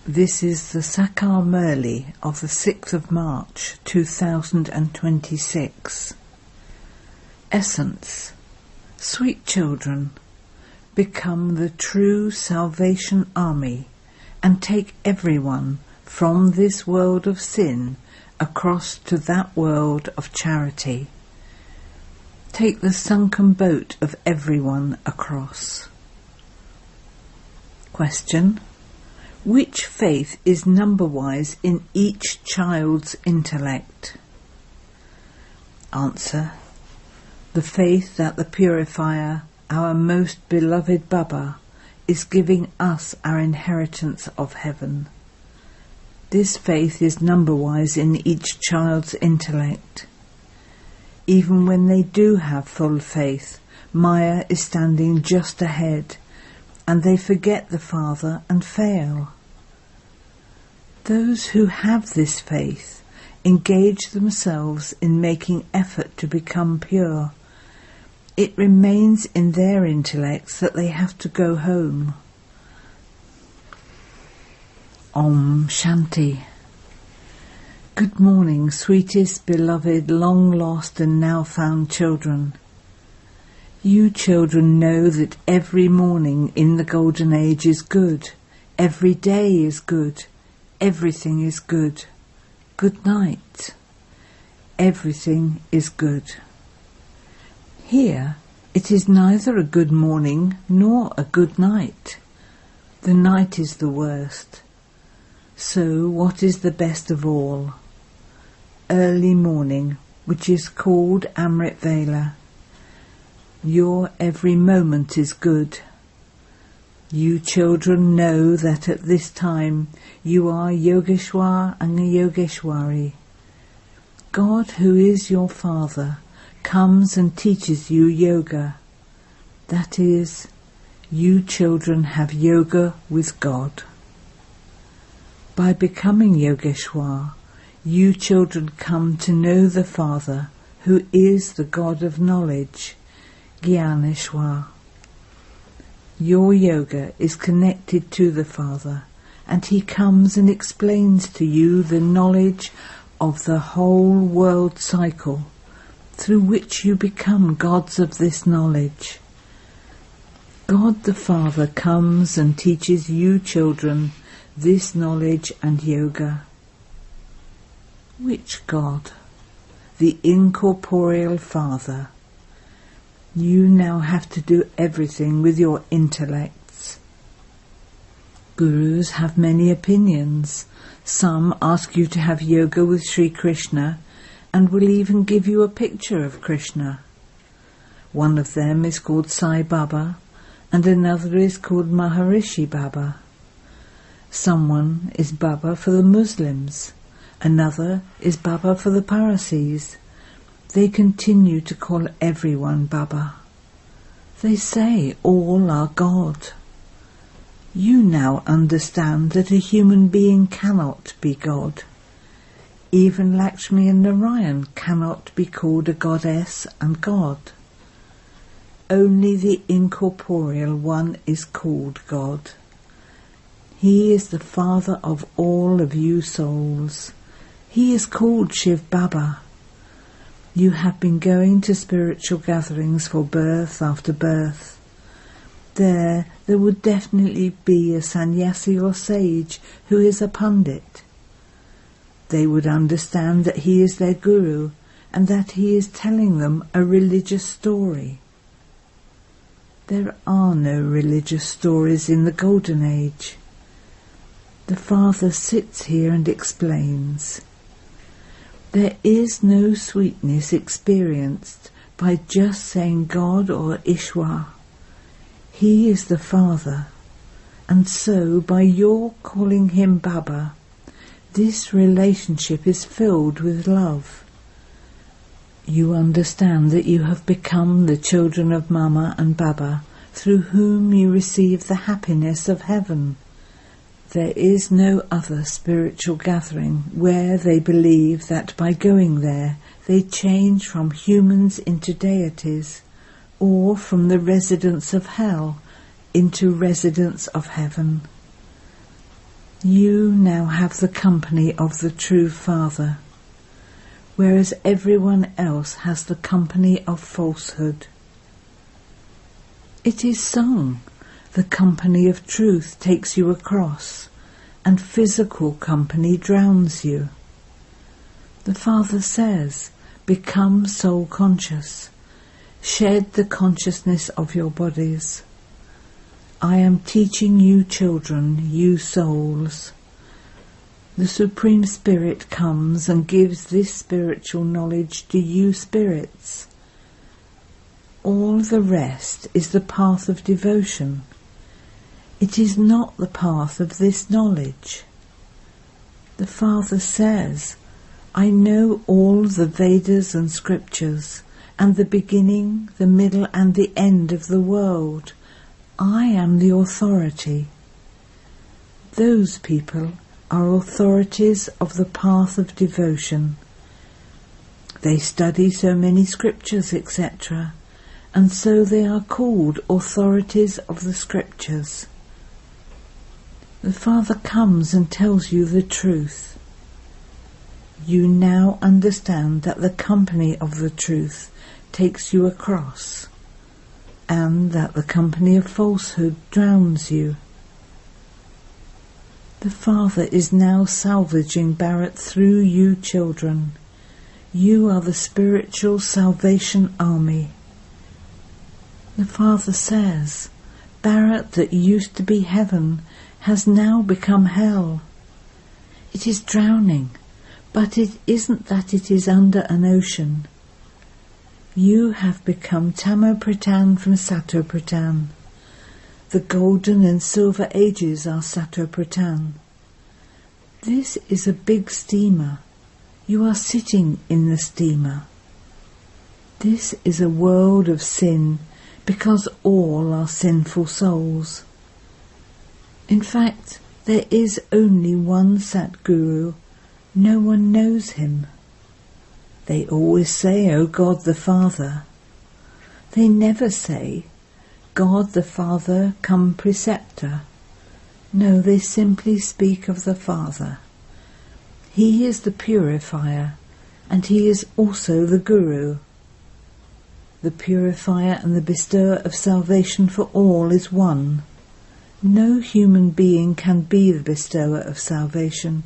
This is the Sakar Murli of the 6th of March 2026. Essence. Sweet children, become the true Salvation Army and take everyone from this world of sin across to that world of charity. Take the sunken boat of everyone across. Question. Which faith is number-wise in each child's intellect? Answer. The faith that the Purifier, our most beloved Baba, is giving us our inheritance of heaven. This faith is number-wise in each child's intellect. Even when they do have full faith, Maya is standing just ahead, and they forget the Father and fail. Those who have this faith engage themselves in making effort to become pure. It remains in their intellects that they have to go home. Om Shanti. Good morning, sweetest, beloved, long-lost and now-found children. You children know that every morning in the Golden Age is good, every day is good, everything is good. Good night. Everything is good. Here it is neither a good morning nor a good night. The night is the worst. So what is the best of all? Early morning, which is called Amrit Vela. Your every moment is good. You children know that at this time you are Yogeshwar and Yogeshwari. God, who is your Father, comes and teaches you yoga. That is, you children have yoga with God. By becoming Yogeshwar, you children come to know the Father, who is the God of knowledge, Gyaneshwar. Your yoga is connected to the Father, and he comes and explains to you the knowledge of the whole world cycle, through which you become gods of this knowledge. God the Father comes and teaches you children this knowledge and yoga. Which God? The incorporeal Father. You now have to do everything with your intellects. Gurus have many opinions. Some ask you to have yoga with Sri Krishna and will even give you a picture of Krishna. One of them is called Sai Baba and another is called Maharishi Baba. Someone is Baba for the Muslims, another is Baba for the Parsis. They continue to call everyone Baba. They say all are God. You now understand that a human being cannot be God. Even Lakshmi and Narayan cannot be called a goddess and God. Only the incorporeal one is called God. He is the Father of all of you souls. He is called Shiv Baba. You have been going to spiritual gatherings for birth after birth. There would definitely be a sannyasi or sage who is a pundit. They would understand that he is their guru and that he is telling them a religious story. There are no religious stories in the Golden Age. The Father sits here and explains. There is no sweetness experienced by just saying God or Ishwar. He is the Father, and so by your calling him Baba, this relationship is filled with love. You understand that you have become the children of Mama and Baba, through whom you receive the happiness of heaven. There is no other spiritual gathering where they believe that by going there they change from humans into deities, or from the residents of hell into residents of heaven. You now have the company of the true Father, whereas everyone else has the company of falsehood. It is sung, the company of truth takes you across, and physical company drowns you. The Father says, become soul conscious, shed the consciousness of your bodies. I am teaching you children, you souls. The Supreme Spirit comes and gives this spiritual knowledge to you spirits. All the rest is the path of devotion. It is not the path of this knowledge. The Father says, I know all the Vedas and scriptures, and the beginning, the middle and the end of the world. I am the authority. Those people are authorities of the path of devotion. They study so many scriptures, etc., and so they are called authorities of the scriptures. The Father comes and tells you the truth. You now understand that the company of the truth takes you across, and that the company of falsehood drowns you. The Father is now salvaging Bharat through you children. You are the spiritual salvation army. The Father says, Bharat that used to be heaven has now become hell. It is drowning, but it isn't that it is under an ocean. You have become Tamo-Pratan from Sato-Pratan. The golden and silver ages are Sato-Pratan. This is a big steamer. You are sitting in the steamer. This is a world of sin, because all are sinful souls. In fact, there is only one Satguru. No one knows him. They always say, O God the Father. They never say, God the Father come preceptor. No, they simply speak of the Father. He is the purifier, and he is also the Guru. The purifier and the bestower of salvation for all is one. No human being can be the bestower of salvation,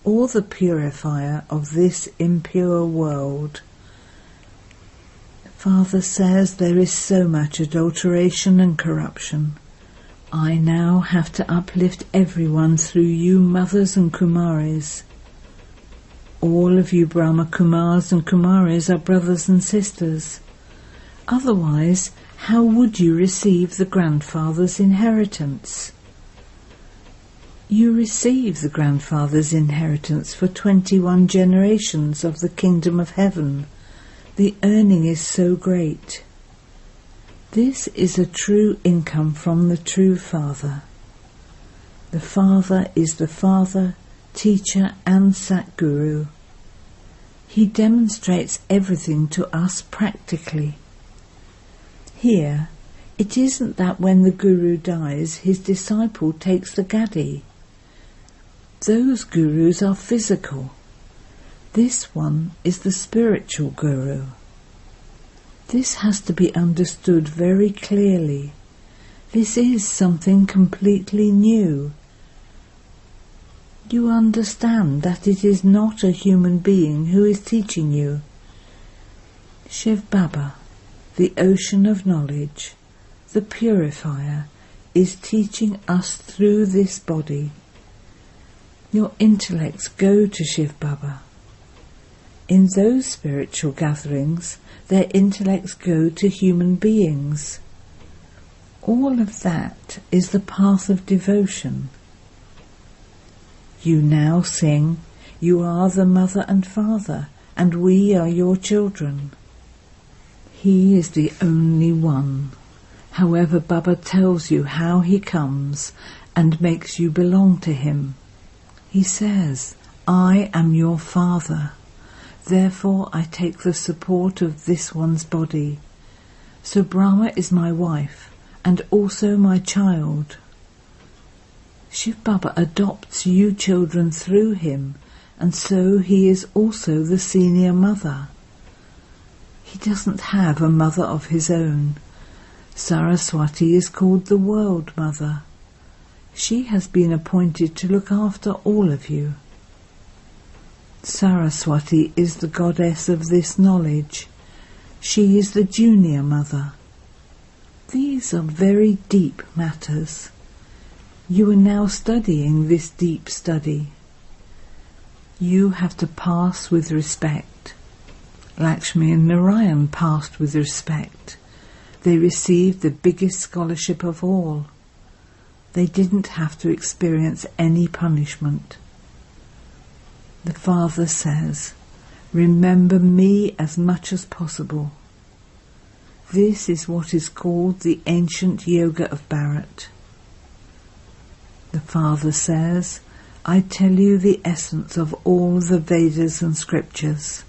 or the purifier of this impure world. Father says there is so much adulteration and corruption. I now have to uplift everyone through you mothers and Kumaris. All of you Brahma Kumars and Kumaris are brothers and sisters. Otherwise, how would you receive the grandfather's inheritance? You receive the grandfather's inheritance for 21 generations of the kingdom of heaven. The earning is so great. This is a true income from the true Father. The Father is the Father, Teacher and Satguru. He demonstrates everything to us practically. Here, it isn't that when the Guru dies, his disciple takes the gaddi. Those Gurus are physical. This one is the spiritual Guru. This has to be understood very clearly. This is something completely new. You understand that it is not a human being who is teaching you. Shiv Baba, the ocean of knowledge, the purifier, is teaching us through this body. Your intellects go to Shiv Baba. In those spiritual gatherings, their intellects go to human beings. All of that is the path of devotion. You now sing, you are the mother and father, and we are your children. He is the only one. However, Baba tells you how he comes and makes you belong to him. He says, I am your father. Therefore I take the support of this one's body. So Brahma is my wife and also my child. Shiv Baba adopts you children through him, and so he is also the senior mother. He doesn't have a mother of his own. Saraswati is called the World Mother. She has been appointed to look after all of you. Saraswati is the goddess of this knowledge. She is the junior mother. These are very deep matters. You are now studying this deep study. You have to pass with respect. Lakshmi and Narayan passed with respect. They received the biggest scholarship of all. They didn't have to experience any punishment. The Father says, remember me as much as possible. This is what is called the ancient yoga of Bharat. The Father says, I tell you the essence of all the Vedas and scriptures.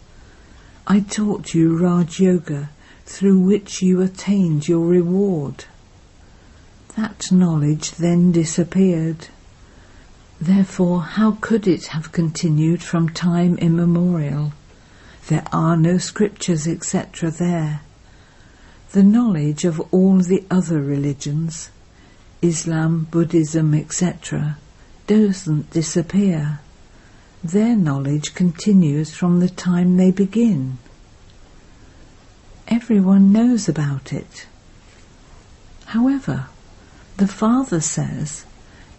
I taught you Raj Yoga, through which you attained your reward. That knowledge then disappeared. Therefore, how could it have continued from time immemorial? There are no scriptures, etc. there. The knowledge of all the other religions, Islam, Buddhism, etc., doesn't disappear. Their knowledge continues from the time they begin. Everyone knows about it. However, the Father says,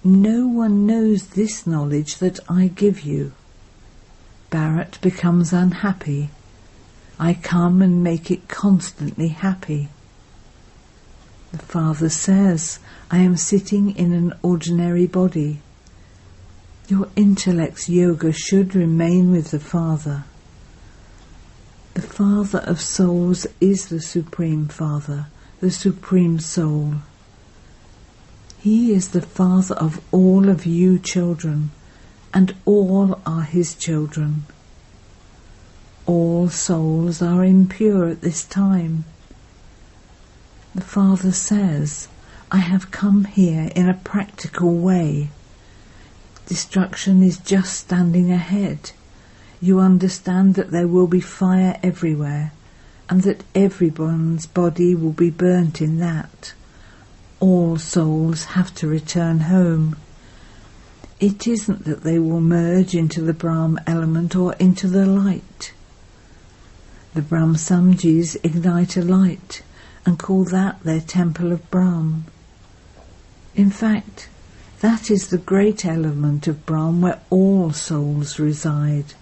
no one knows this knowledge that I give you. Bharat becomes unhappy. I come and make it constantly happy. The Father says, I am sitting in an ordinary body. Your intellect's yoga should remain with the Father. The Father of souls is the Supreme Father, the Supreme Soul. He is the Father of all of you children, and all are his children. All souls are impure at this time. The Father says, I have come here in a practical way. Destruction is just standing ahead. You understand that there will be fire everywhere, and that everyone's body will be burnt in that. All souls have to return home. It isn't that they will merge into the Brahm element or into the light. The Brahm Samjis ignite a light and call that their temple of Brahm. In fact, that is the great element of Brahm where all souls reside.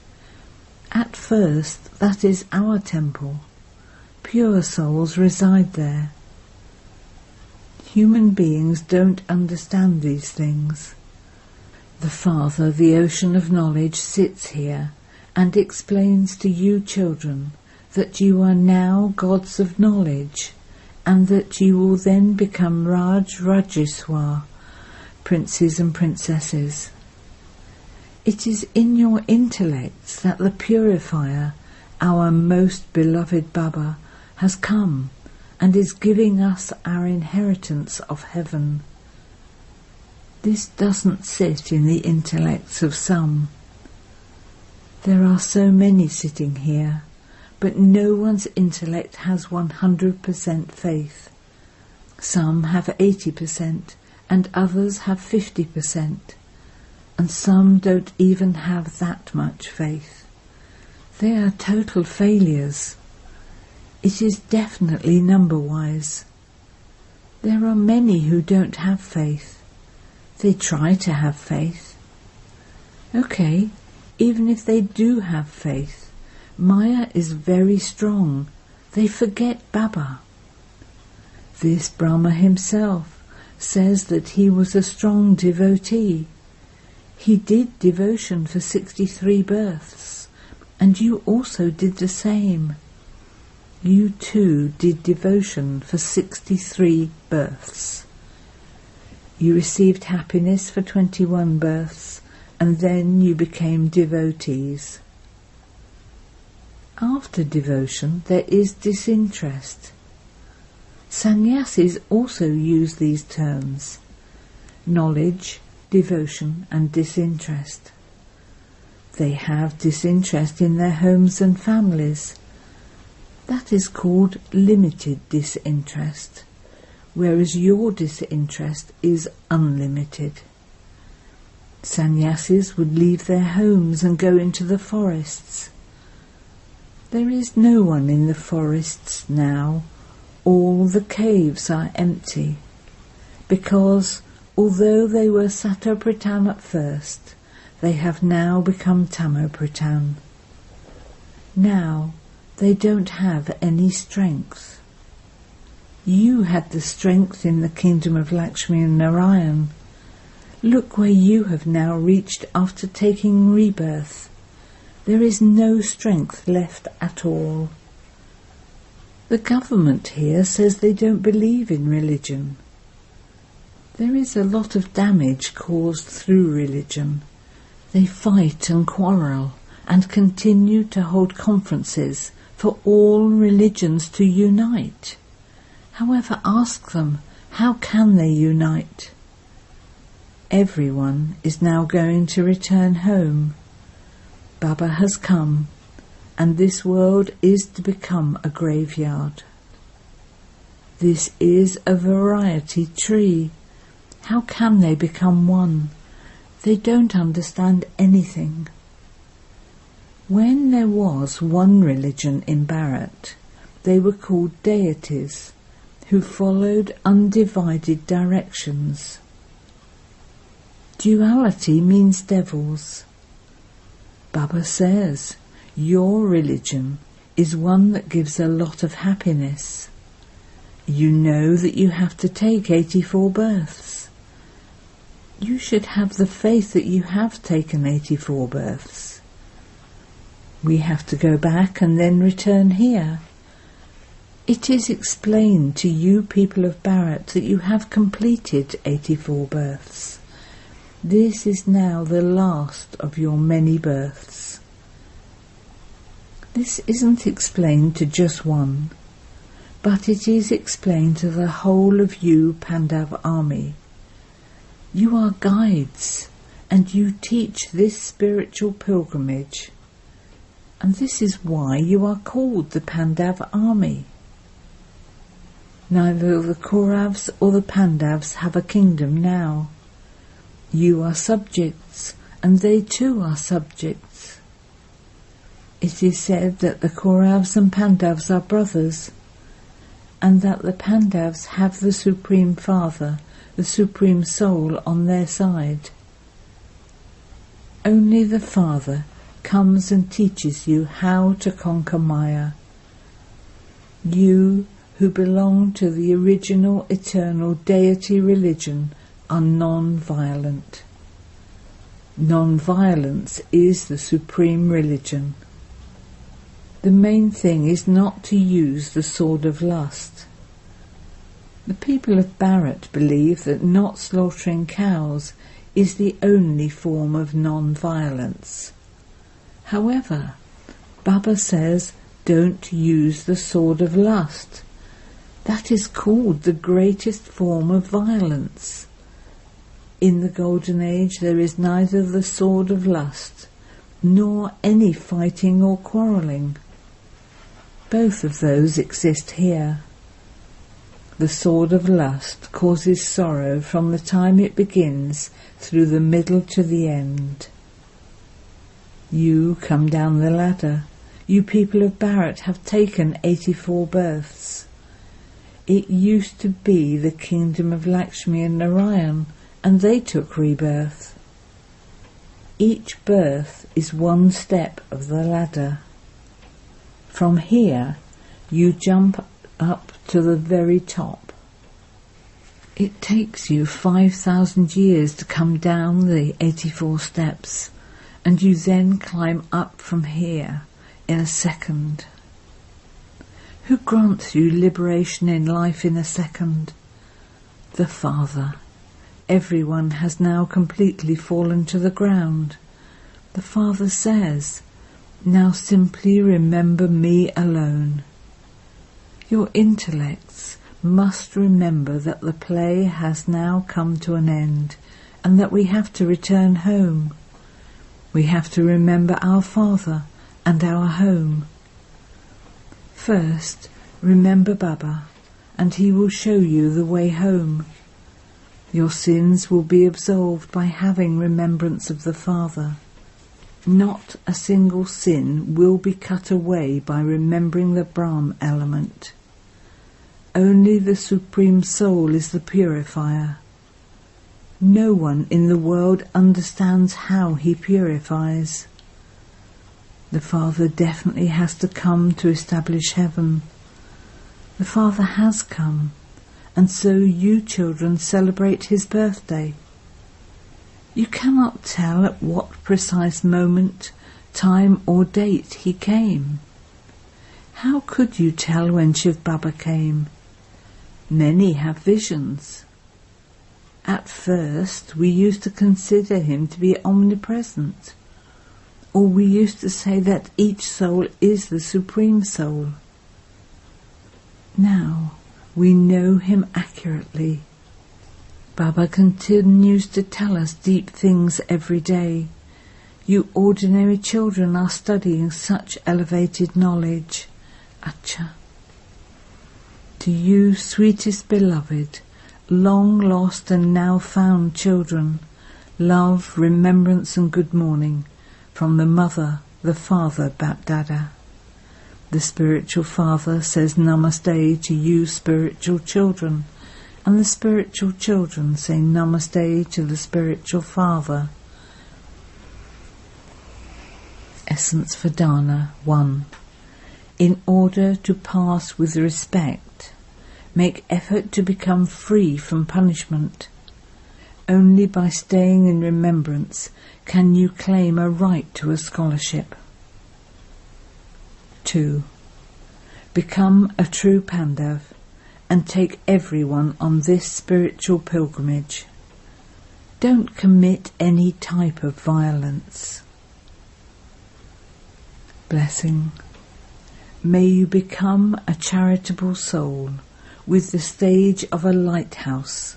At first, that is our temple. Pure souls reside there. Human beings don't understand these things. The Father, the ocean of knowledge, sits here and explains to you children that you are now gods of knowledge, and that you will then become Rajeshwar, princes and princesses. It is in your intellects that the purifier, our most beloved Baba, has come and is giving us our inheritance of heaven. This doesn't sit in the intellects of some. There are so many sitting here, but no one's intellect has 100% faith. Some have 80%, and others have 50%, and some don't even have that much faith. They are total failures. It is definitely number-wise. There are many who don't have faith. They try to have faith. Okay, even if they do have faith, Maya is very strong. They forget Baba. This Brahma himself says that he was a strong devotee. He did devotion for 63 births, and you also did the same. You too did devotion for 63 births. You received happiness for 21 births, and then you became devotees. After devotion there is disinterest. Sannyasis also use these terms: knowledge, devotion and disinterest. They have disinterest in their homes and families. That is called limited disinterest, whereas your disinterest is unlimited. Sannyasis would leave their homes and go into the forests. There is no one in the forests now. All the caves are empty, because although they were Sattva-Pradhan at first, they have now become Tamo-Pradhan. Now they don't have any strength. You had the strength in the kingdom of Lakshmi and Narayan. Look where you have now reached after taking rebirth. There is no strength left at all. The government here says they don't believe in religion. There is a lot of damage caused through religion. They fight and quarrel and continue to hold conferences for all religions to unite. However, ask them, how can they unite? Everyone is now going to return home. Baba has come, and this world is to become a graveyard. This is a variety tree. How can they become one? They don't understand anything. When there was one religion in Bharat, they were called deities, who followed undivided directions. Duality means devils. Baba says, your religion is one that gives a lot of happiness. You know that you have to take 84 births. You should have the faith that you have taken 84 births. We have to go back and then return here. It is explained to you people of Bharat that you have completed 84 births. This is now the last of your many births. This isn't explained to just one, but it is explained to the whole of you Pandav army. You are guides, and you teach this spiritual pilgrimage, and this is why you are called the Pandav army. Neither the Kauravas or the Pandavas have a kingdom now. You are subjects, and they too are subjects. It is said that the Kauravas and Pandavas are brothers, and that the Pandavas have the Supreme Father, the Supreme Soul, on their side. Only the Father comes and teaches you how to conquer Maya. You, who belong to the original eternal deity religion, are non-violent. Non-violence is the supreme religion. The main thing is not to use the sword of lust. The people of Bharat believe that not slaughtering cows is the only form of non-violence. However, Baba says, don't use the sword of lust. That is called the greatest form of violence. In the Golden Age there is neither the sword of lust, nor any fighting or quarrelling. Both of those exist here. The sword of lust causes sorrow from the time it begins through the middle to the end. You come down the ladder. You people of Bharat have taken 84 births. It used to be the kingdom of Lakshmi and Narayan, and they took rebirth. Each birth is one step of the ladder. From here, you jump up to the very top. It takes you 5,000 years to come down the 84 steps, and you then climb up from here in a second. Who grants you liberation in life in a second? The Father. Everyone has now completely fallen to the ground. The Father says, now simply remember me alone. Your intellects must remember that the play has now come to an end, and that we have to return home. We have to remember our Father and our home. First, remember Baba, and he will show you the way home. Your sins will be absolved by having remembrance of the Father. Not a single sin will be cut away by remembering the Brahm element. Only the Supreme Soul is the purifier. No one in the world understands how he purifies. The Father definitely has to come to establish heaven. The Father has come, and so you children celebrate his birthday. You cannot tell at what precise moment, time or date he came. How could you tell when Shiv Baba came? Many have visions. At first we used to consider him to be omnipresent, or we used to say that each soul is the Supreme Soul. Now we know him accurately. Baba continues to tell us deep things every day. You ordinary children are studying such elevated knowledge. Acha. To you, sweetest beloved, long lost and now found children, love, remembrance and good morning from the Mother, the Father, Bapdada. The spiritual Father says Namaste to you spiritual children, and the spiritual children say Namaste to the spiritual Father. Essence for Dana 1. In order to pass with respect, make effort to become free from punishment. Only by staying in remembrance can you claim a right to a scholarship. 2. Become a true Pandav and take everyone on this spiritual pilgrimage. Don't commit any type of violence. Blessing. May you become a charitable soul with the stage of a lighthouse,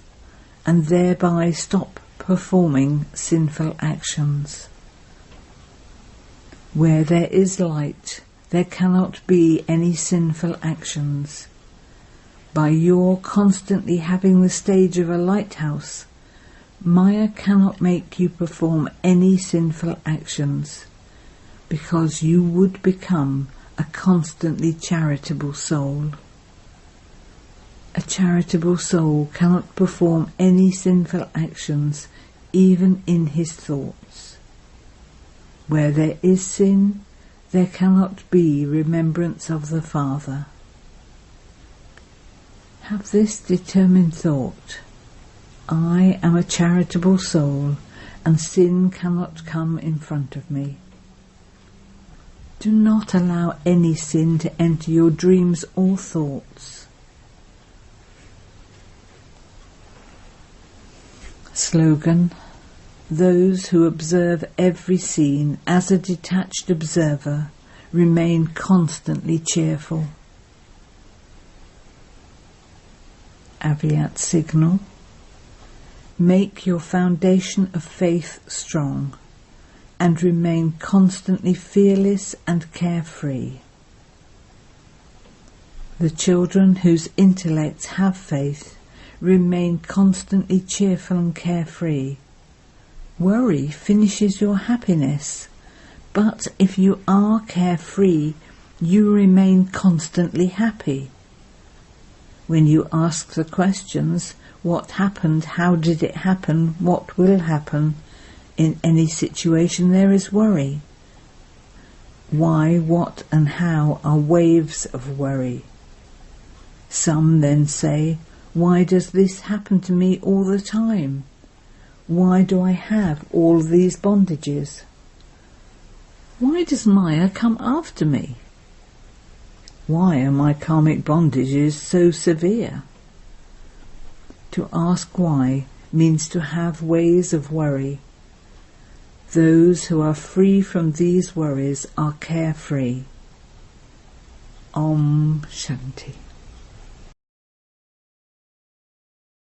and thereby stop performing sinful actions. Where there is light, there cannot be any sinful actions. By your constantly having the stage of a lighthouse, Maya cannot make you perform any sinful actions, because you would become a constantly charitable soul. A charitable soul cannot perform any sinful actions, even in his thoughts. Where there is sin, there cannot be remembrance of the Father. Have this determined thought: I am a charitable soul, and sin cannot come in front of me. Do not allow any sin to enter your dreams or thoughts. Slogan: those who observe every scene as a detached observer remain constantly cheerful. Aviat signal: make your foundation of faith strong and remain constantly fearless and carefree. The children whose intellects have faith remain constantly cheerful and carefree. Worry finishes your happiness, but if you are carefree, you remain constantly happy. When you ask the questions, what happened, how did it happen, what will happen, in any situation there is worry. Why, what and how are waves of worry. Some then say, why does this happen to me all the time? Why do I have all these bondages? Why does Maya come after me? Why are my karmic bondages so severe? To ask why means to have ways of worry. Those who are free from these worries are carefree. Om Shanti.